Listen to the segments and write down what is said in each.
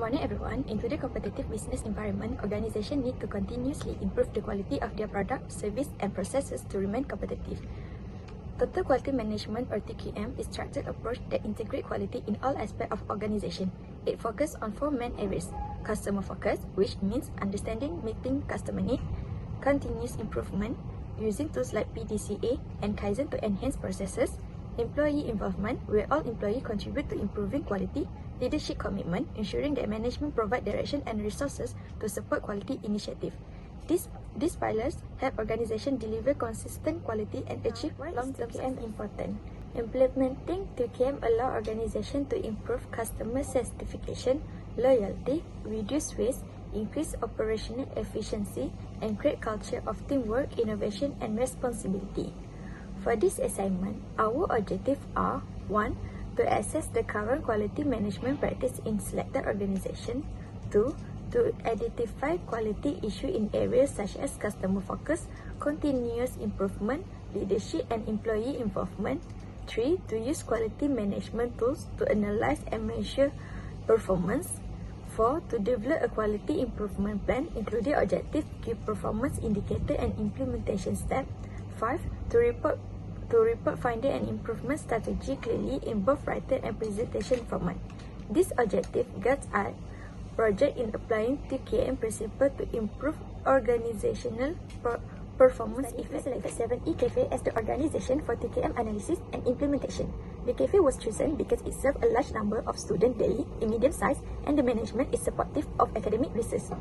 morning everyone. In today's competitive business environment, organizations need to continuously improve the quality of their product, service and processes to remain competitive. Total Quality Management or TQM is a structured approach that integrates quality in all aspects of organization. It focuses on four main areas: customer focus, which means understanding, meeting customer need; continuous improvement, using tools like PDCA and Kaizen to enhance processes; employee involvement, where all employees contribute to improving quality; leadership commitment, ensuring that management provide direction and resources to support quality initiative. These pillars help organizations deliver consistent quality and achieve long-term and important. Implementing TQM allow organizations to improve customer satisfaction, loyalty, reduce waste, increase operational efficiency, and create culture of teamwork, innovation, and responsibility. For this assignment, our objectives are: 1. To assess the current quality management practice in selected organization; 2. To identify quality issues in areas such as customer focus, continuous improvement, leadership and employee involvement; 3. To use quality management tools to analyze and measure performance; 4. To develop a quality improvement plan, including objective, key performance indicator and implementation steps; 5. To report finding and improvement strategy clearly in both written and presentation format. This objective guides our project in applying TQM principle to improve organizational performance effectively. Selected 7E Cafe as the organization for TQM analysis and implementation. The cafe was chosen because it serves a large number of students daily in medium size and the management is supportive of academic research.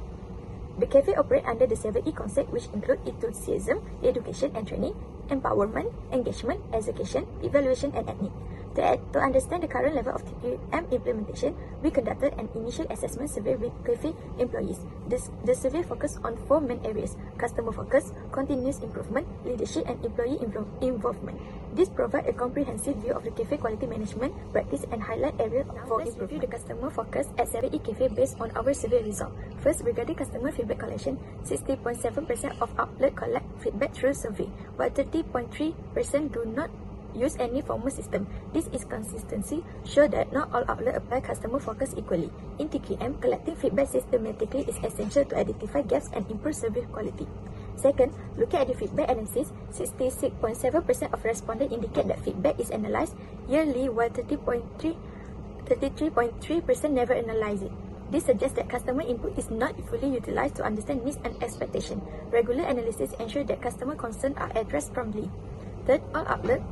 The cafe operates under the 7E concept, which include enthusiasm, education and training, empowerment, engagement, education, evaluation and admin. To understand the current level of TQM implementation, we conducted an initial assessment survey with cafe employees. The survey focused on four main areas: customer focus, continuous improvement, leadership and employee involvement. This provides a comprehensive view of the cafe quality management practice and highlight areas for improvement. Let's review the customer focus at 7E Cafe based on our survey result. First, regarding customer feedback collection, 60.7% of outlets collect feedback through survey, while 30.3% do not use any formal system. This inconsistency shows that not all outlets apply customer focus equally. In TQM, collecting feedback systematically is essential to identify gaps and improve service quality. Second, looking at the feedback analysis, 66.7% of respondents indicate that feedback is analyzed yearly, while 33.3% never analyze it. This suggests that customer input is not fully utilized to understand needs and expectations. Regular analysis ensures that customer concerns are addressed promptly. Third, all outlets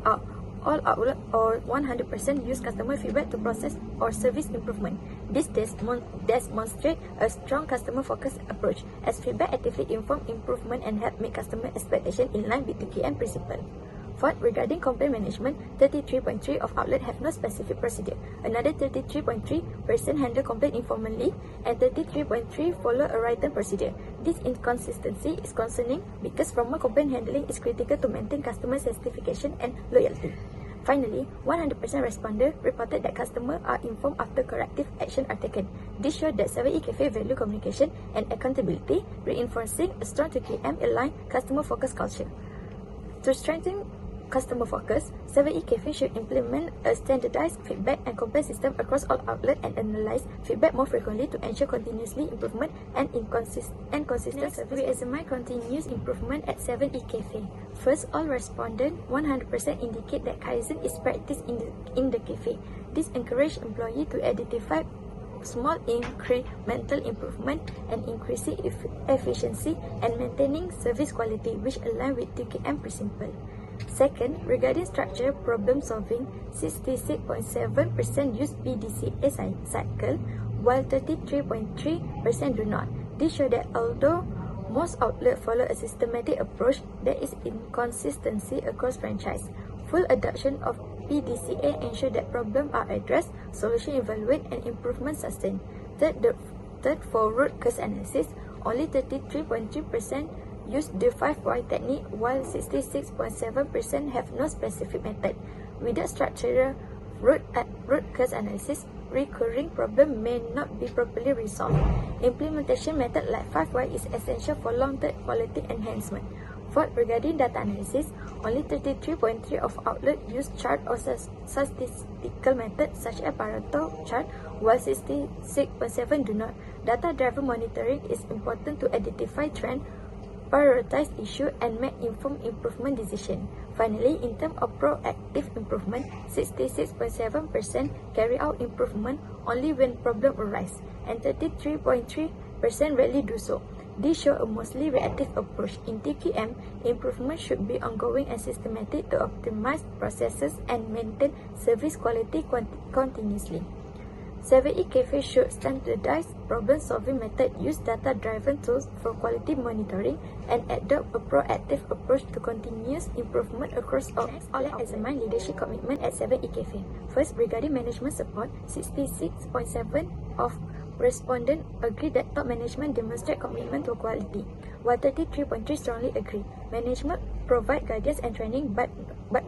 or 100% use customer feedback to process or service improvement. This demonstrates a strong customer-focused approach, as feedback actively informs improvement and help make customer expectations in line with the TQM principle. Fourth, regarding complaint management, 33.3% of outlets have no specific procedure. Another 33.3% handle complaint informally, and 33.3% follow a written procedure. This inconsistency is concerning because formal complaint handling is critical to maintain customer satisfaction and loyalty. Finally, 100% respondents reported that customers are informed after corrective action are taken. This shows that 7E Cafe value communication and accountability, reinforcing a strong TQM aligned customer-focused culture. To strengthen customer focus, 7E Cafe should implement a standardized feedback and complaint system across all outlets and analyze feedback more frequently to ensure continuously improvement and consistent service. We examine continuous improvement at 7E Cafe. First, all respondents 100% indicate that Kaizen is practiced in the cafe. This encourages employees to identify small incremental improvement and increasing efficiency and maintaining service quality, which align with TQM principle. Second, regarding structural problem solving, 66.7% use PDCA cycle, while 33.3% do not. This shows that although most outlets follow a systematic approach, there is inconsistency across franchise. Full adoption of PDCA ensure that problems are addressed, solution evaluated, and improvement sustained. Third, for root cause analysis, only 33.3% use the 5 why technique, while 66.7% have no specific method. Without structural root cause analysis, recurring problem may not be properly resolved. Implementation method like 5 why is essential for long-term quality enhancement. Fourth, regarding data analysis, only 33.3% of outlets use chart or statistical methods such as Pareto chart, while 66.7% do not. Data-driven monitoring is important to identify trends, prioritize issues, and make informed improvement decisions. Finally, in terms of proactive improvement, 66.7% carry out improvement only when problems arise, and 33.3% rarely do so. This shows a mostly reactive approach. In TQM, improvement should be ongoing and systematic to optimize processes and maintain service quality continuously. 7E Cafe should standardize problem-solving method, use data-driven tools for quality monitoring, and adopt a proactive approach to continuous improvement across all. Let's examine leadership commitment at 7E Cafe. First, regarding management support, 66.7% of respondents agree that top management demonstrate commitment to quality, while 33.3% strongly agree. Management provide guidance and training, but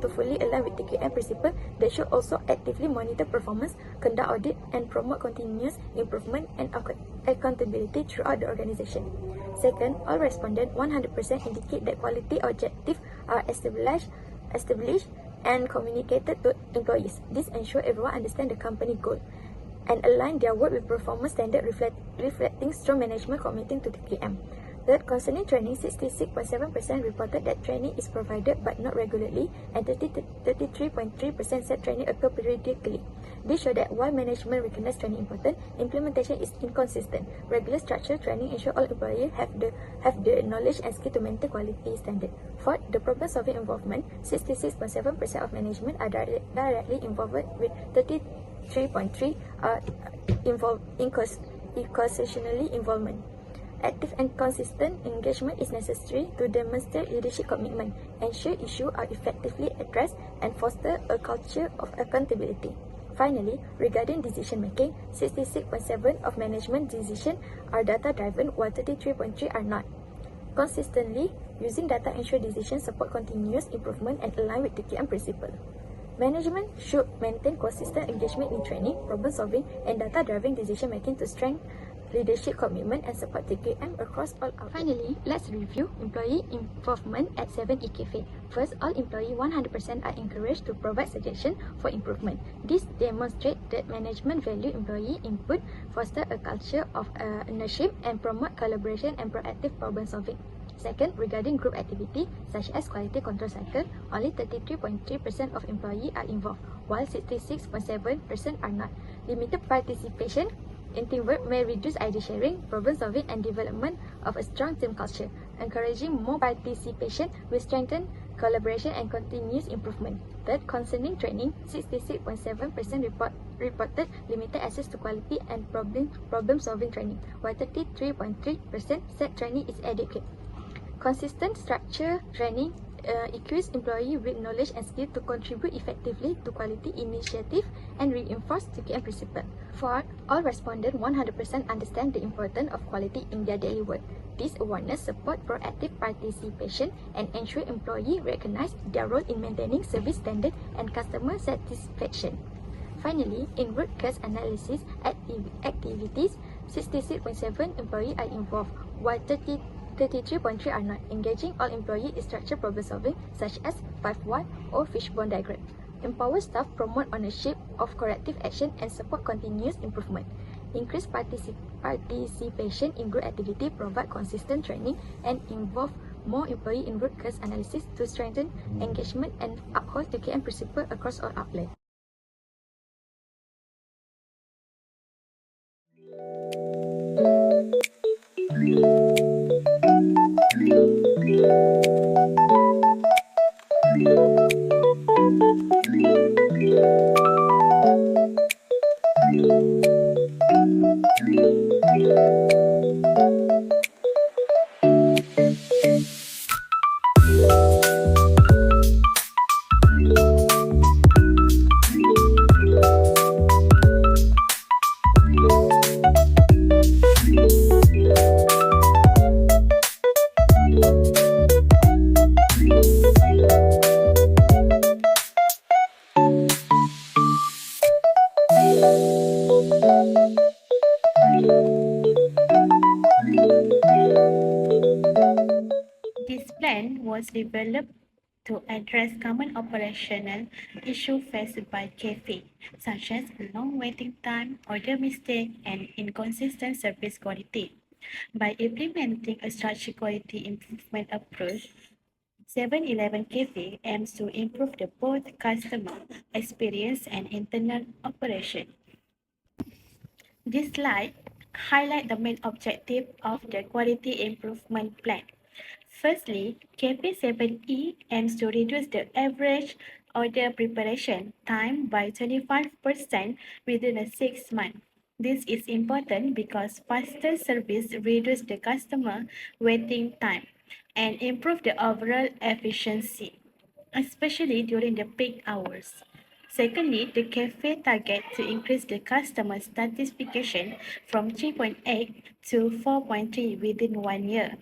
to fully align with TQM principle, they should also actively monitor performance, conduct audit, and promote continuous improvement and accountability throughout the organization. Second, all respondents 100% indicate that quality objectives are established and communicated to employees. This ensures everyone understands the company goal and align their work with performance standards reflecting strong management committing to TQM. Third, concerning training, 66.7% reported that training is provided but not regularly, and 33.3% said training occur periodically. This shows that while management recognizes training important, implementation is inconsistent. Regular structured training ensure all employees have the knowledge and skill to maintain quality standard. Fourth, the problem-solving involvement, 66.7% of management are directly involved, with 33.3% inconstitutionally involvement. Active and consistent engagement is necessary to demonstrate leadership commitment, ensure issues are effectively addressed, and foster a culture of accountability. Finally, regarding decision-making, 66.7% of management decisions are data-driven, while 33.3% are not. Consistently, using data ensure decisions support continuous improvement and align with TQM principle. Management should maintain consistent engagement in training, problem-solving, and data-driven decision-making to strengthen leadership commitment and support TQM across all outlets. Finally, let's review employee involvement at 7E Cafe. First, all employees 100% are encouraged to provide suggestions for improvement. This demonstrates that management value employee input, foster a culture of ownership, and promote collaboration and proactive problem solving. Second, regarding group activity such as quality control cycle, only 33.3% of employees are involved, while 66.7% are not. Limited participation in teamwork may reduce idea sharing, problem solving, and development of a strong team culture. Encouraging more participation will strengthen collaboration and continuous improvement. Third, concerning training, 66.7% reported limited access to quality and problem solving training, while 33.3% said training is adequate. Consistent structured training equips employees with knowledge and skill to contribute effectively to quality initiative and reinforce TQM principle. Fourth, all respondents 100% understand the importance of quality in their daily work. This awareness supports proactive participation and ensure employees recognize their role in maintaining service standard and customer satisfaction. Finally, in root cause analysis activities, 66.7% employees are involved, while 33.3% are not. Engaging all employees in structured problem solving such as 5 why or fishbone diagram. Empower staff, promote ownership of corrective action, and support continuous improvement. Increase participation in group activity, provide consistent training, and involve more employees in root cause analysis to strengthen engagement and uphold TQM principle across all outlets. plan was developed to address common operational issues faced by cafe, such as long waiting time, order mistake, and inconsistent service quality. By implementing a structured quality improvement approach, 7-Eleven Cafe aims to improve the both customer experience and internal operation. This slide highlights the main objective of the quality improvement plan. Firstly, Cafe 7E aims to reduce the average order preparation time by 25% within a 6 months. This is important because faster service reduces the customer waiting time and improve the overall efficiency, especially during the peak hours. Secondly, the cafe target to increase the customer satisfaction from 3.8 to 4.3 within 1 year.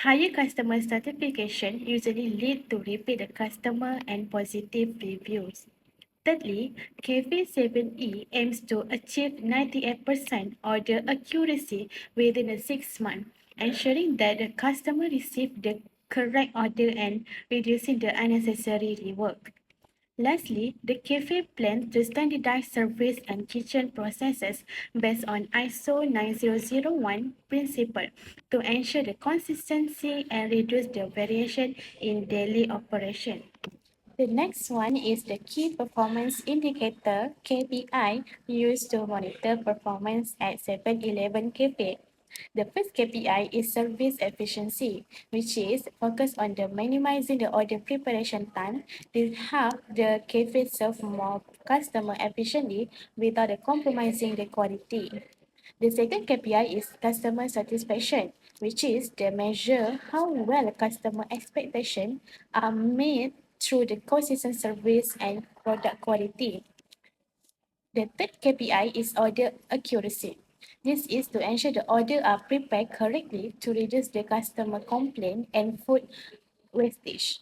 Higher customer satisfaction usually lead to repeat customer and positive reviews. Thirdly, Cafe 7E aims to achieve 98% order accuracy within a 6 months, ensuring that the customer receive the correct order and reducing the unnecessary rework. Lastly, the cafe plans to standardize service and kitchen processes based on ISO 9001 principle to ensure the consistency and reduce the variation in daily operation. The next one is the key performance indicator KPI used to monitor performance at 7-Eleven Cafe. The first KPI is service efficiency, which is focused on the minimizing the order preparation time to help the cafe serve more customer efficiently without compromising the quality. The second KPI is customer satisfaction, which is the measure how well customer expectations are met through the consistent service and product quality. The third KPI is order accuracy. This is to ensure the order are prepared correctly to reduce the customer complaint and food wastage.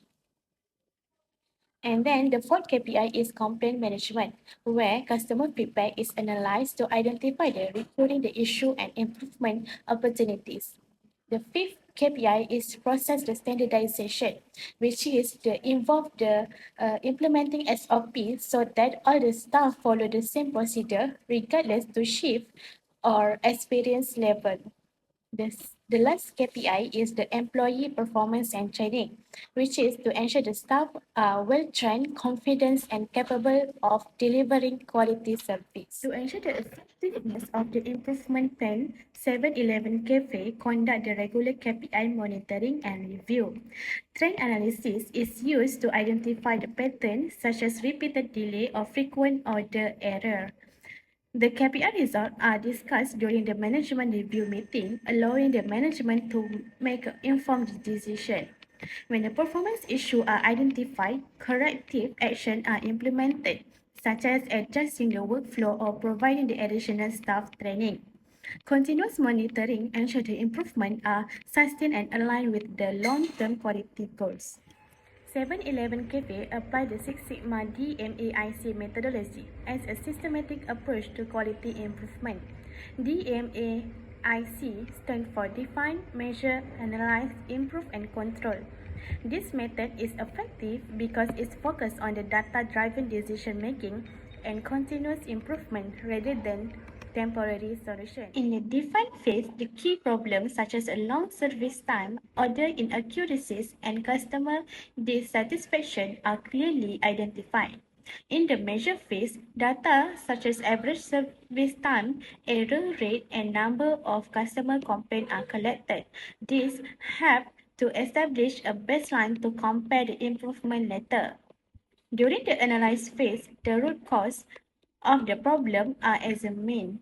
And then the fourth KPI is complaint management, where customer feedback is analyzed to identify the recurring the issue and improvement opportunities. The fifth KPI is process the standardization, which is to involve the implementing SOP so that all the staff follow the same procedure regardless to shift or experience level. The last KPI is the employee performance and training, which is to ensure the staff are well trained, confident, and capable of delivering quality service. To ensure the effectiveness of the improvement plan, 7-Eleven Cafe conduct the regular KPI monitoring and review. Trend analysis is used to identify the patterns such as repeated delay or frequent order error. The KPI results are discussed during the management review meeting, allowing the management to make an informed decision. When the performance issues are identified, corrective actions are implemented, such as adjusting the workflow or providing the additional staff training. Continuous monitoring ensures the improvements are sustained and aligned with the long-term quality goals. 7-Eleven Cafe applied the Six Sigma DMAIC methodology as a systematic approach to quality improvement. DMAIC stands for Define, Measure, Analyze, Improve, and Control. This method is effective because it's focused on the data-driven decision-making and continuous improvement rather than temporary solution. In the define phase, the key problems such as a long service time, order inaccuracies, and customer dissatisfaction are clearly identified. In the measure phase, data such as average service time, error rate, and number of customer complaints are collected. These help to establish a baseline to compare the improvement later. During the analyze phase, the root cause of the problem are examined.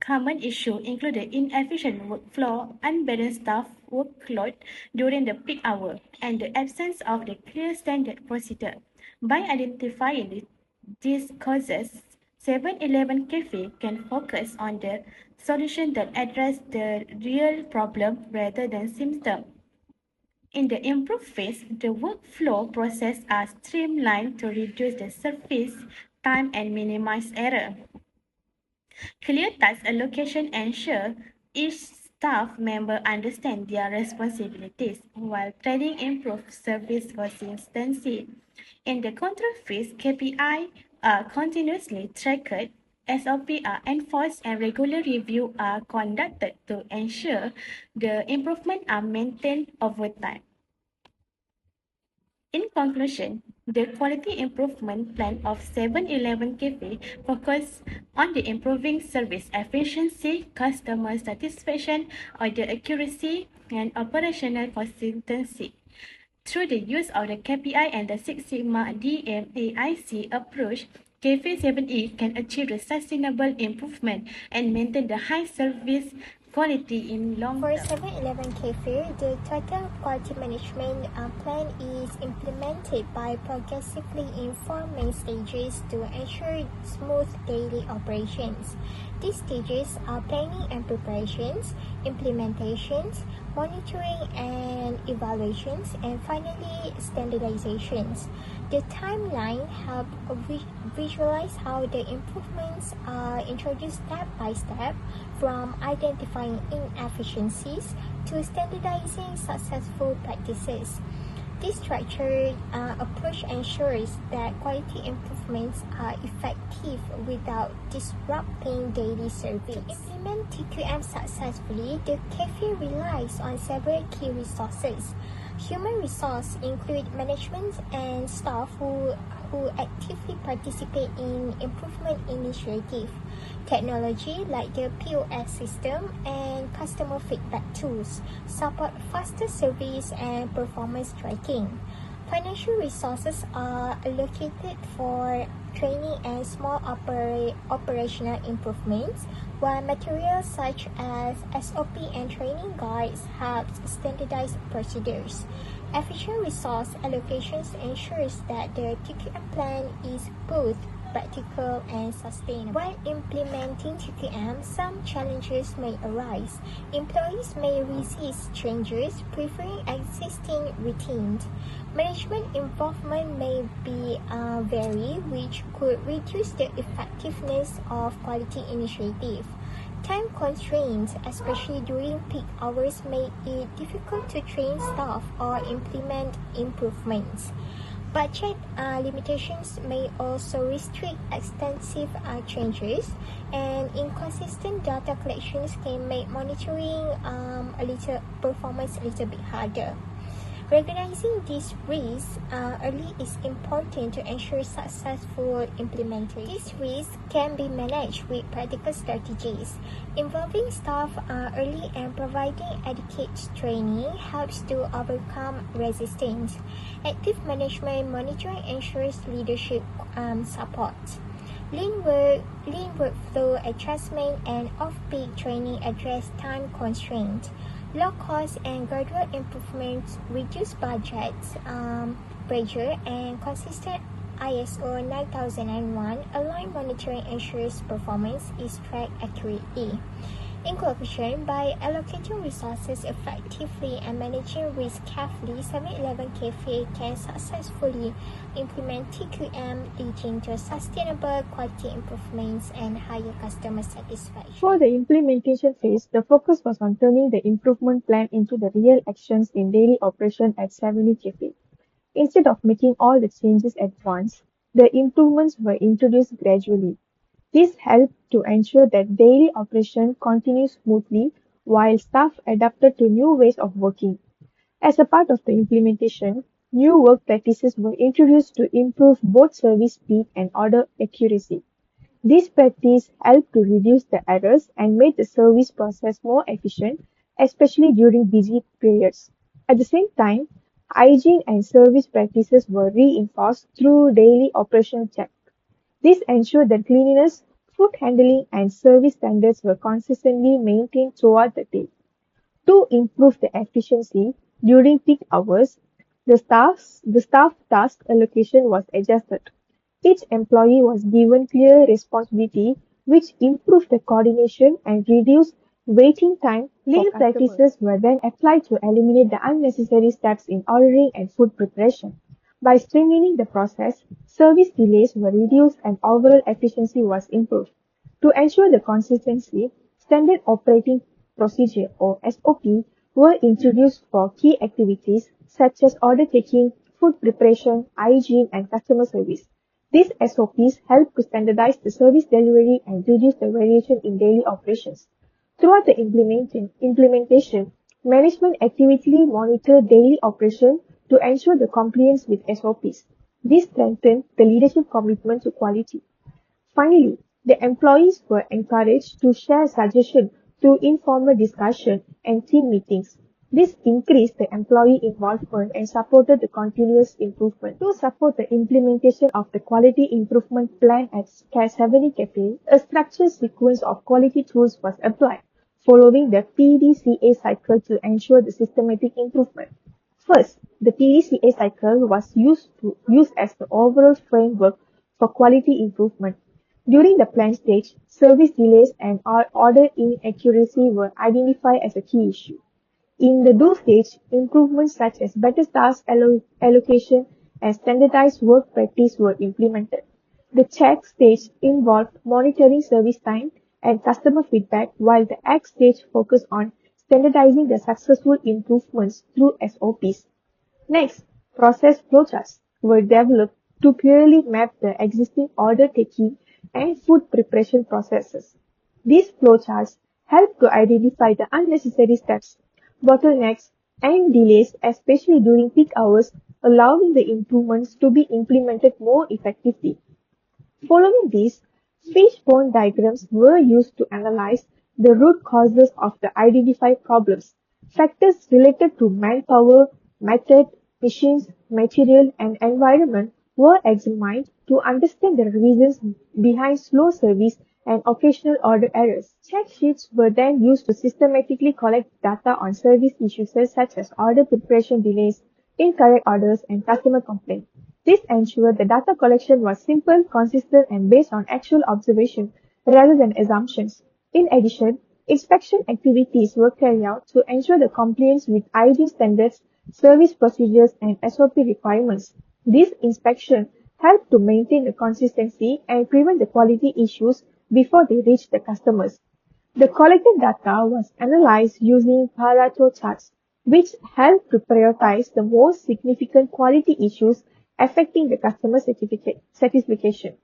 Common issues include the inefficient workflow, unbalanced staff workload during the peak hour, and the absence of the clear standard procedure. By identifying these causes, 7-Eleven Cafe can focus on the solution that address the real problem rather than symptom. In the improve phase, the workflow process are streamlined to reduce the service time and minimize error. Clear task allocation ensure each Staff members understand their responsibilities while training improves service consistency. In the control phase, KPI are continuously tracked, SOP are enforced, and regular review are conducted to ensure the improvement are maintained over time. In conclusion, the quality improvement plan of 7-Eleven Cafe focus on the improving service efficiency, customer satisfaction, order accuracy, and operational consistency. Through the use of the KPI and the Six Sigma DMAIC approach, Cafe 7E can achieve the sustainable improvement and maintain the high service quality in long For term. 7-Eleven Cafe, the total quality management plan is implemented by progressively in four main stages to ensure smooth daily operations. These stages are planning and preparations, implementations, monitoring and evaluations, and finally standardizations. The timeline helps visualize how the improvements are introduced step by step, from identifying inefficiencies to standardizing successful practices. This structured approach ensures that quality improvements are effective without disrupting daily service. To implement TQM successfully, the cafe relies on several key resources. Human resource include management and staff who actively participate in improvement initiative. Technology like the POS system and customer feedback tools support faster service and performance tracking. Financial resources are allocated for training and small operational improvements, while materials such as SOP and training guides help standardize procedures. Efficient resource allocations ensures that the TQM plan is both practical and sustainable. While implementing TQM, some challenges may arise. Employees may resist changes, preferring existing routines. Management involvement may be vary, which could reduce the effectiveness of quality initiative. Time constraints, especially during peak hours, make it difficult to train staff or implement improvements. Budget limitations may also restrict extensive changes, and inconsistent data collections can make monitoring performance a little bit harder. Recognizing these risks early is important to ensure successful implementation. These risks can be managed with practical strategies. Involving staff early and providing adequate training helps to overcome resistance. Active management monitoring ensures leadership support. Lean workflow adjustment and off-peak training address time constraints. Low cost and gradual improvements reduce budgets, pressure, and consistent ISO 9001 aligned monitoring ensures performance is tracked accurately. In conclusion, by allocating resources effectively and managing risk carefully, 7-Eleven Cafe can successfully implement TQM, leading to sustainable quality improvements and higher customer satisfaction. For the implementation phase, the focus was on turning the improvement plan into the real actions in daily operation at 70 Cafe. Instead of making all the changes at once, the improvements were introduced gradually. This helped to ensure that daily operation continued smoothly while staff adapted to new ways of working. As a part of the implementation, new work practices were introduced to improve both service speed and order accuracy. This practice helped to reduce the errors and made the service process more efficient, especially during busy periods. At the same time, hygiene and service practices were reinforced through daily operational checks. This ensured that cleanliness, food handling, and service standards were consistently maintained throughout the day. To improve the efficiency during peak hours, the staff task allocation was adjusted. Each employee was given clear responsibility, which improved the coordination and reduced waiting time. Lean practices were then applied to eliminate the unnecessary steps in ordering and food preparation. By streamlining the process, service delays were reduced and overall efficiency was improved. To ensure the consistency, standard operating procedure or SOP were introduced for key activities such as order taking, food preparation, hygiene, and customer service. These SOPs help to standardize the service delivery and reduce the variation in daily operations. Throughout the implementation, management actively monitored daily operation to ensure the compliance with SOPs. This strengthened the leadership commitment to quality. Finally, the employees were encouraged to share suggestions through informal discussion and team meetings. This increased the employee involvement and supported the continuous improvement. To support the implementation of the quality improvement plan at 70 Cafe, a structured sequence of quality tools was applied, following the PDCA cycle to ensure the systematic improvement. First, the PDCA cycle was used as the overall framework for quality improvement. During the plan stage, service delays and order inaccuracy were identified as a key issue. In the do stage, improvements such as better task allocation and standardized work practice were implemented. The check stage involved monitoring service time and customer feedback, while the act stage focused on standardizing the successful improvements through SOPs. Next, process flowcharts were developed to clearly map the existing order taking and food preparation processes. These flowcharts help to identify the unnecessary steps, bottlenecks, and delays, especially during peak hours, allowing the improvements to be implemented more effectively. Following this, fishbone diagrams were used to analyze the root causes of the identified problems. Factors related to manpower, method, machines, material, and environment were examined to understand the reasons behind slow service and occasional order errors. Check sheets were then used to systematically collect data on service issues such as order preparation delays, incorrect orders, and customer complaints. This ensured the data collection was simple, consistent, and based on actual observation rather than assumptions. In addition, inspection activities were carried out to ensure the compliance with hygiene standards, service procedures, and SOP requirements. This inspection helped to maintain the consistency and prevent the quality issues before they reach the customers. The collected data was analyzed using Pareto charts, which helped to prioritize the most significant quality issues affecting the customer satisfaction.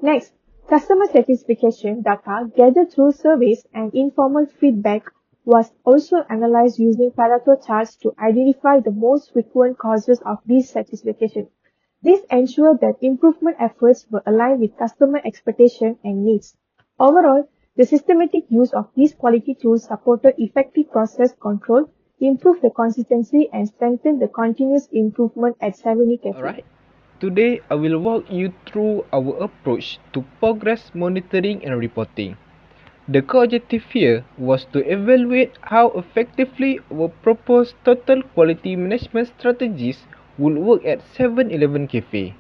Next, customer satisfaction data gathered through surveys and informal feedback was also analyzed using Pareto charts to identify the most frequent causes of dissatisfaction. This ensured that improvement efforts were aligned with customer expectations and needs. Overall, the systematic use of these quality tools supported effective process control, improved the consistency, and strengthened the continuous improvement at 70 Cafe. Alright. Today, I will walk you through our approach to progress monitoring and reporting. The core objective here was to evaluate how effectively our proposed total quality management strategies would work at 7-Eleven Cafe.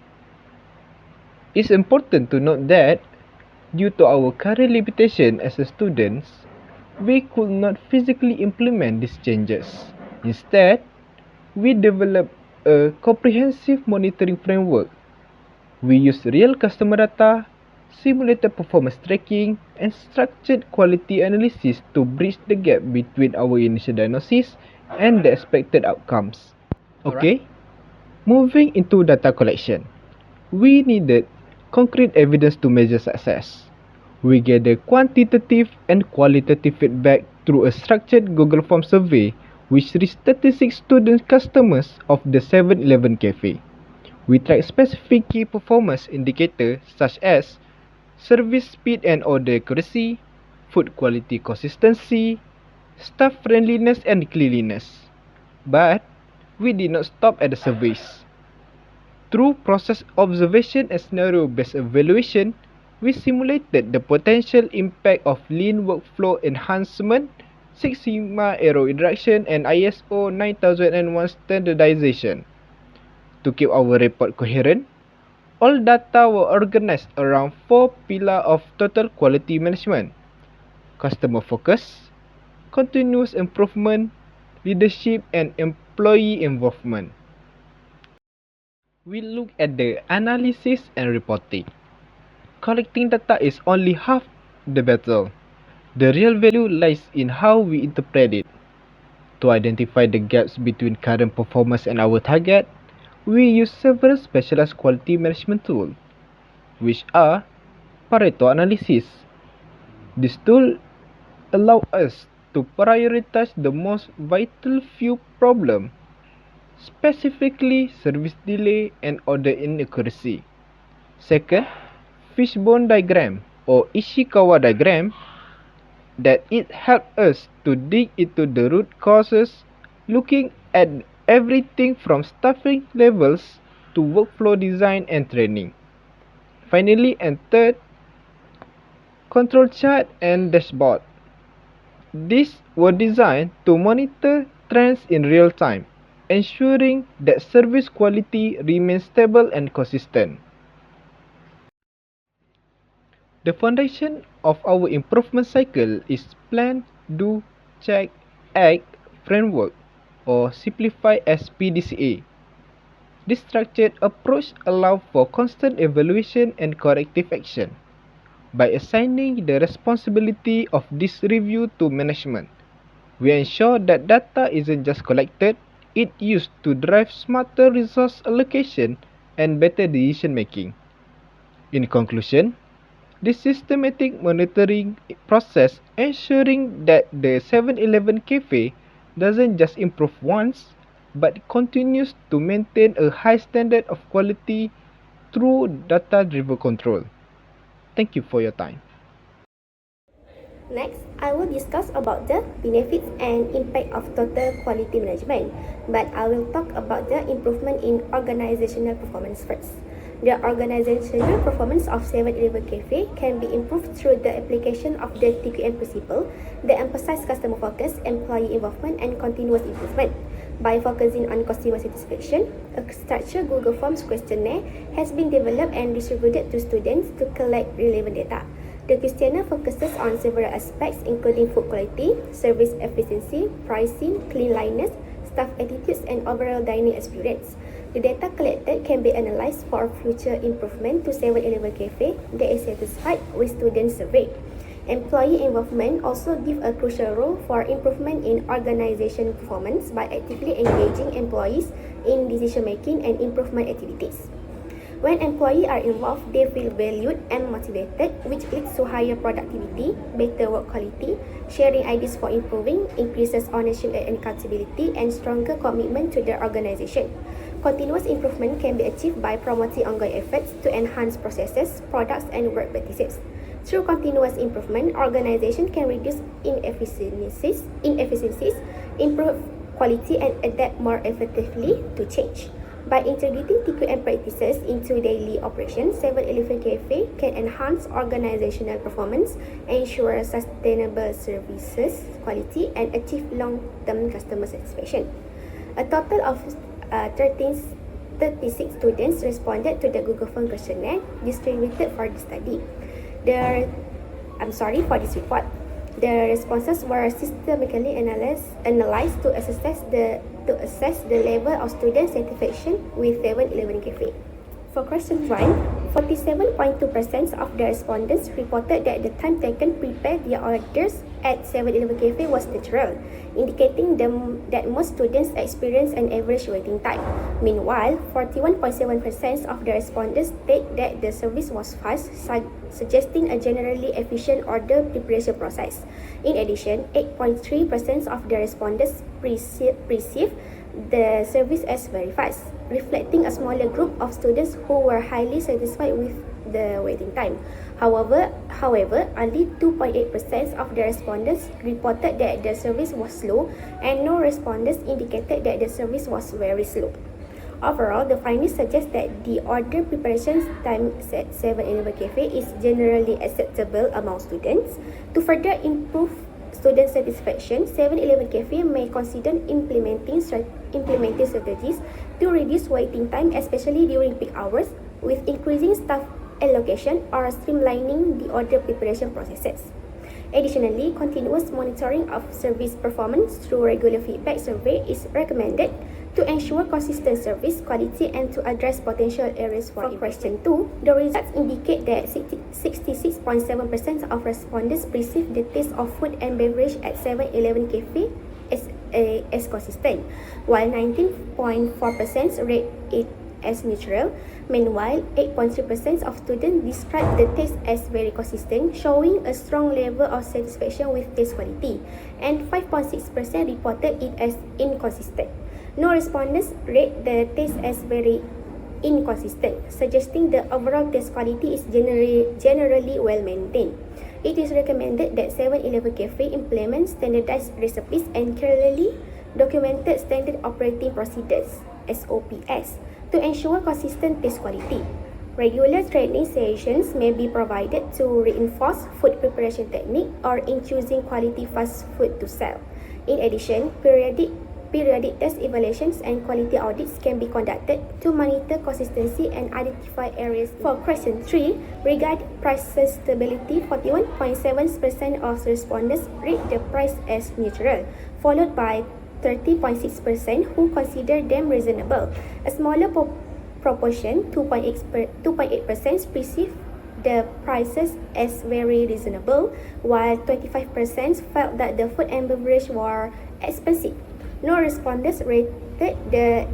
It's important to note that, due to our current limitation as students, we could not physically implement these changes. Instead, we developed a comprehensive monitoring framework. We used real customer data, simulated performance tracking, and structured quality analysis to bridge the gap between our initial diagnosis and the expected outcomes. Okay, moving into data collection. We needed concrete evidence to measure success. We gathered quantitative and qualitative feedback through a structured Google Form survey which reached 36 student customers of the 7-Eleven Cafe. We tracked specific key performance indicators such as service speed and order accuracy, food quality consistency, staff friendliness and cleanliness. But we did not stop at the surveys. Through process observation and scenario-based evaluation, we simulated the potential impact of lean workflow enhancement, Six Sigma error reduction, and ISO 9001 standardization. To keep our report coherent, all data were organized around 4 pillars of total quality management: customer focus, continuous improvement, leadership, and employee involvement. We look at the analysis and reporting. Collecting data is only half the battle. The real value lies in how we interpret it. To identify the gaps between current performance and our target, we use several specialized quality management tools, which are Pareto analysis. This tool allows us to prioritize the most vital few problems, specifically service delay and order inaccuracy. Second, fishbone diagram or Ishikawa diagram, that it helps us to dig into the root causes, looking at everything from staffing levels to workflow design and training. Finally, and third, control chart and dashboard. These were designed to monitor trends in real time, ensuring that service quality remains stable and consistent. The foundation of our improvement cycle is Plan, Do, Check, Act framework, or simplified as PDCA. This structured approach allows for constant evaluation and corrective action. By assigning the responsibility of this review to management, we ensure that data isn't just collected, it's used to drive smarter resource allocation and better decision making. In conclusion, this systematic monitoring process ensuring that the 7-Eleven cafe doesn't just improve once, but continues to maintain a high standard of quality through data-driven control. Thank you for your time. Next, I will discuss about the benefits and impact of total quality management, but I will talk about the improvement in organizational performance first. The organizational performance of 7-Eleven Cafe can be improved through the application of the TQM principle that emphasize customer focus, employee involvement, and continuous improvement. By focusing on customer satisfaction, a structured Google Forms questionnaire has been developed and distributed to students to collect relevant data. The questionnaire focuses on several aspects including food quality, service efficiency, pricing, cleanliness, staff attitudes, and overall dining experience. The data collected can be analyzed for future improvement to 7-Eleven Cafe that is satisfied with student survey. Employee involvement also gives a crucial role for improvement in organization performance by actively engaging employees in decision-making and improvement activities. When employees are involved, they feel valued and motivated, which leads to higher productivity, better work quality, sharing ideas for improving, increases ownership and accountability, and stronger commitment to the organization. Continuous improvement can be achieved by promoting ongoing efforts to enhance processes, products, and work practices. Through continuous improvement, organizations can reduce inefficiencies, improve quality, and adapt more effectively to change. By integrating TQM practices into daily operations, 7-Eleven Cafe can enhance organizational performance, ensure sustainable services quality, and achieve long-term customer satisfaction. A total of 36 students responded to the Google Form questionnaire distributed for the study. For this report. The responses were systematically analyzed to assess the level of student satisfaction with 7-Eleven Cafe. For question 1, 47.2% of the respondents reported that the time taken to prepare their orders at 7-Eleven Cafe was natural, indicating that most students experience an average waiting time. Meanwhile, 41.7% of the respondents state that the service was fast, suggesting a generally efficient order preparation process. In addition, 8.3% of the respondents perceived the service as very fast, reflecting a smaller group of students who were highly satisfied with the waiting time. However, only 2.8% of the respondents reported that the service was slow, and no respondents indicated that the service was very slow. Overall, the findings suggest that the order preparation time at 7-Eleven Cafe is generally acceptable among students. To further improve student satisfaction, 7-Eleven Cafe may consider implementing strategies to reduce waiting time, especially during peak hours, with increasing staff allocation or streamlining the order preparation processes. Additionally, continuous monitoring of service performance through regular feedback survey is recommended to ensure consistent service quality and to address potential areas for question 2. The results indicate that 66.7% of respondents perceive the taste of food and beverage at 7-Eleven Cafe as consistent, while 19.4% rate it as neutral. Meanwhile, 8.3% of students describe the taste as very consistent, showing a strong level of satisfaction with taste quality, and 5.6% reported it as inconsistent. No respondents rate the taste as very inconsistent, suggesting the overall taste quality is generally well maintained. It is recommended that 7-Eleven Cafe implement standardized recipes and clearly documented standard operating procedures (SOPs) to ensure consistent taste quality. Regular training sessions may be provided to reinforce food preparation technique or in choosing quality fast food to sell. In addition, periodic test evaluations and quality audits can be conducted to monitor consistency and identify areas. For question 3, regarding price stability, 41.7% of respondents rate the price as neutral, followed by 30.6% who consider them reasonable. A smaller proportion, 2.8%, perceive the prices as very reasonable, while 25% felt that the food and beverage were expensive. No respondents rated the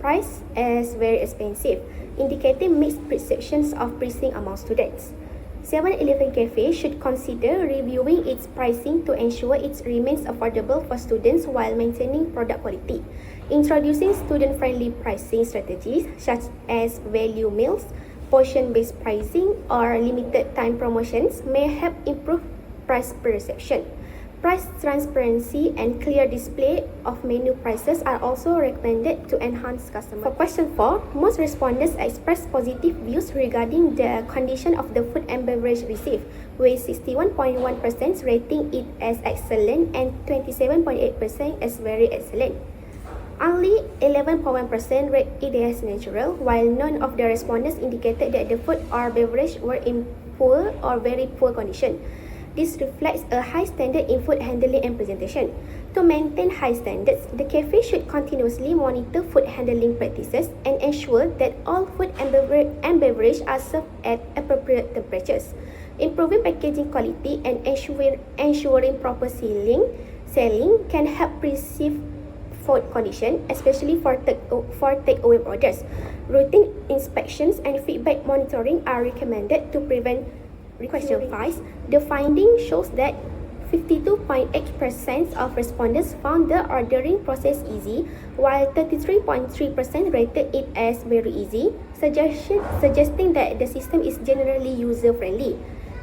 price as very expensive, indicating mixed perceptions of pricing among students. 7-Eleven Cafe should consider reviewing its pricing to ensure it remains affordable for students while maintaining product quality. Introducing student-friendly pricing strategies such as value meals, portion-based pricing, or limited-time promotions may help improve price perception. Price transparency and clear display of menu prices are also recommended to enhance customer. For question 4, most respondents expressed positive views regarding the condition of the food and beverage received, with 61.1% rating it as excellent and 27.8% as very excellent. Only 11.1% rate it as natural, while none of the respondents indicated that the food or beverage were in poor or very poor condition. This reflects a high standard in food handling and presentation. To maintain high standards, the cafe should continuously monitor food handling practices and ensure that all food and beverage are served at appropriate temperatures. Improving packaging quality and ensuring proper selling can help perceive food condition, especially for takeaway orders. Routine inspections and feedback monitoring are recommended to prevent. Question 5. The finding shows that 52.8% of respondents found the ordering process easy, while 33.3% rated it as very easy, suggesting that the system is generally user-friendly.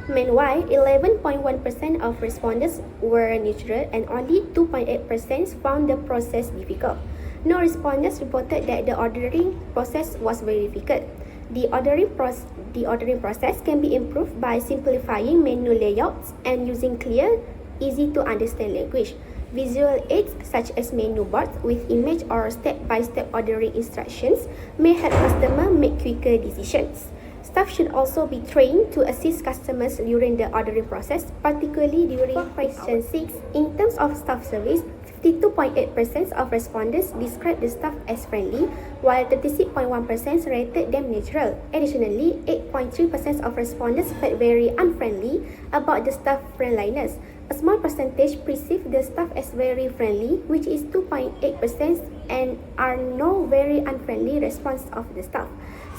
Meanwhile, 11.1% of respondents were neutral and only 2.8% found the process difficult. No respondents reported that the ordering process was very difficult. The ordering process can be improved by simplifying menu layouts and using clear, easy-to-understand language. Visual aids such as menu boards with image or step-by-step ordering instructions may help customers make quicker decisions. Staff should also be trained to assist customers during the ordering process, particularly during question 6. In terms of staff service, 52.8% of respondents described the staff as friendly, while 36.1% rated them neutral. Additionally, 8.3% of respondents felt very unfriendly about the staff friendliness. A small percentage perceived the staff as very friendly, which is 2.8%, and are no very unfriendly response of the staff.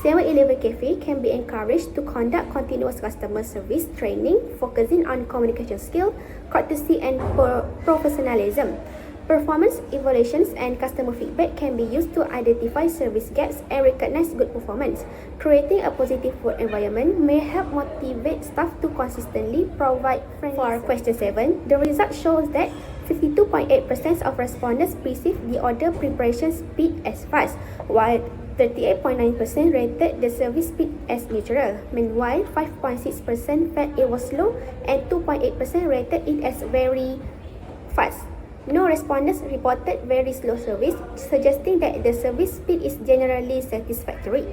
7-Eleven Cafe can be encouraged to conduct continuous customer service training, focusing on communication skill, courtesy, and professionalism. Performance evaluations and customer feedback can be used to identify service gaps and recognize good performance. Creating a positive work environment may help motivate staff to consistently provide friendly service. For question 7, the result shows that 52.8% of respondents perceive the order preparation speed as fast, while 38.9% rated the service speed as neutral. Meanwhile, 5.6% felt it was slow and 2.8% rated it as very fast. No respondents reported very slow service, suggesting that the service speed is generally satisfactory.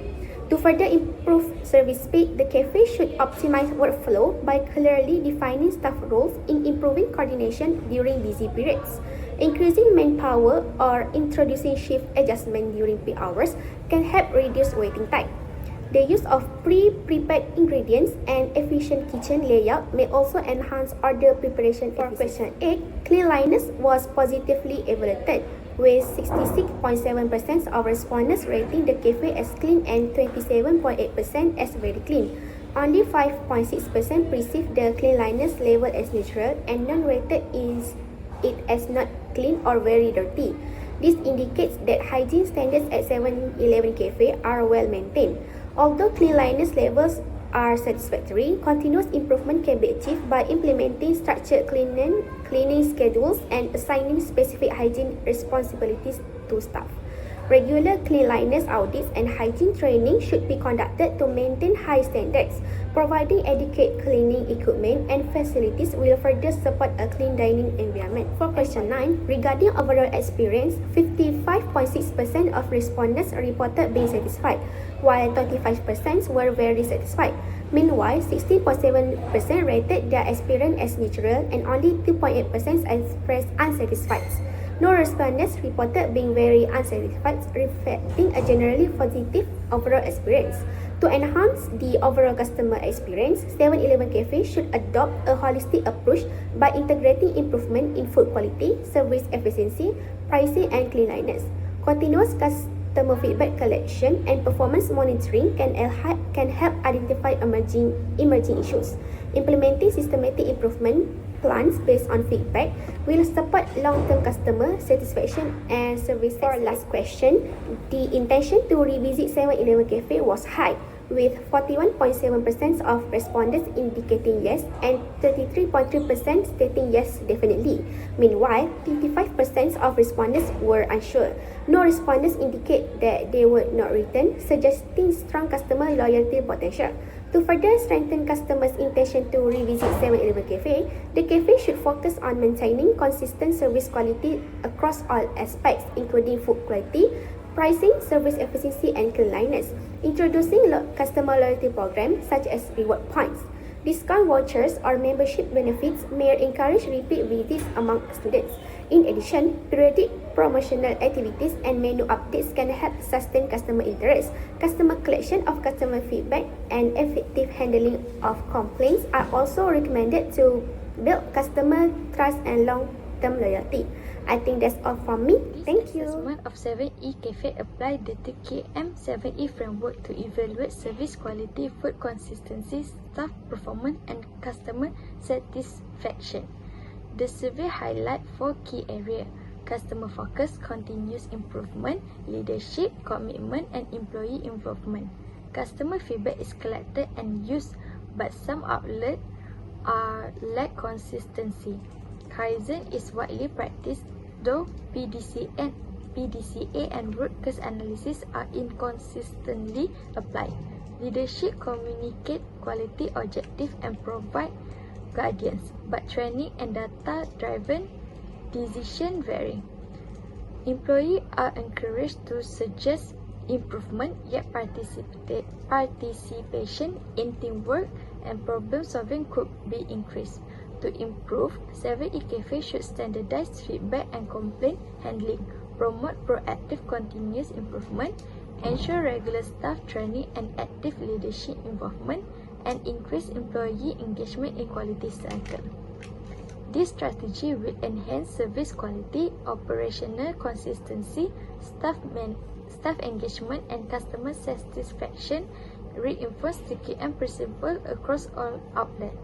To further improve service speed, the cafe should optimize workflow by clearly defining staff roles in improving coordination during busy periods. Increasing manpower or introducing shift adjustment during peak hours can help reduce waiting time. The use of pre-prepared ingredients and efficient kitchen layout may also enhance order preparation. For question 8, cleanliness was positively evaluated, with 66.7% of respondents rating the cafe as clean and 27.8% as very clean. Only 5.6% perceived the cleanliness level as neutral, and none rated it as not clean or very dirty. This indicates that hygiene standards at 7-Eleven cafe are well maintained. Although cleanliness levels are satisfactory, continuous improvement can be achieved by implementing structured cleaning schedules and assigning specific hygiene responsibilities to staff. Regular cleanliness audits and hygiene training should be conducted to maintain high standards. Providing adequate cleaning equipment and facilities will further support a clean dining environment. For question 9, regarding overall experience, 55.6% of respondents reported being satisfied, while 25% were very satisfied. Meanwhile, 16.7% rated their experience as neutral and only 2.8% expressed unsatisfied. No respondents reported being very unsatisfied, reflecting a generally positive overall experience. To enhance the overall customer experience, 7-Eleven Cafe should adopt a holistic approach by integrating improvement in food quality, service efficiency, pricing, and cleanliness. Continuous customer feedback collection and performance monitoring can help identify emerging issues. Implementing systematic improvement plans based on feedback will support long-term customer satisfaction and service. For our last question, the intention to revisit 7-Eleven Cafe was high, with 41.7% of respondents indicating yes and 33.3% stating yes definitely. Meanwhile, 55% of respondents were unsure. No respondents indicate that they would not return, suggesting strong customer loyalty potential. To further strengthen customers' intention to revisit 7-Eleven Cafe, the cafe should focus on maintaining consistent service quality across all aspects, including food quality, pricing, service efficiency, and cleanliness. Introducing customer loyalty programs such as reward points, discount vouchers, or membership benefits may encourage repeat visits among students. In addition, periodic promotional activities and menu updates can help sustain customer interest. Customer collection of customer feedback and effective handling of complaints are also recommended to build customer trust and long-term loyalty. I think that's all from me. Thank you. Assessment of 7E Cafe applied the 2KM 7E framework to evaluate service quality, food consistency, staff performance, and customer satisfaction. The survey highlights 4 key areas: customer focus, continuous improvement, leadership, commitment, and employee involvement. Customer feedback is collected and used, but some outlets lack consistency. Kaizen is widely practiced, though PDCA and root cause analysis are inconsistently applied. Leadership communicate quality objective and provide guidance, but training and data-driven decision vary. Employees are encouraged to suggest improvement, yet participation in teamwork and problem solving could be increased. To improve, 7E Cafe should standardize feedback and complaint handling, promote proactive continuous improvement, ensure regular staff training and active leadership involvement, and increase employee engagement in quality cycle. This strategy will enhance service quality, operational consistency, staff engagement, and customer satisfaction, reinforce 2KM principle across all outlets.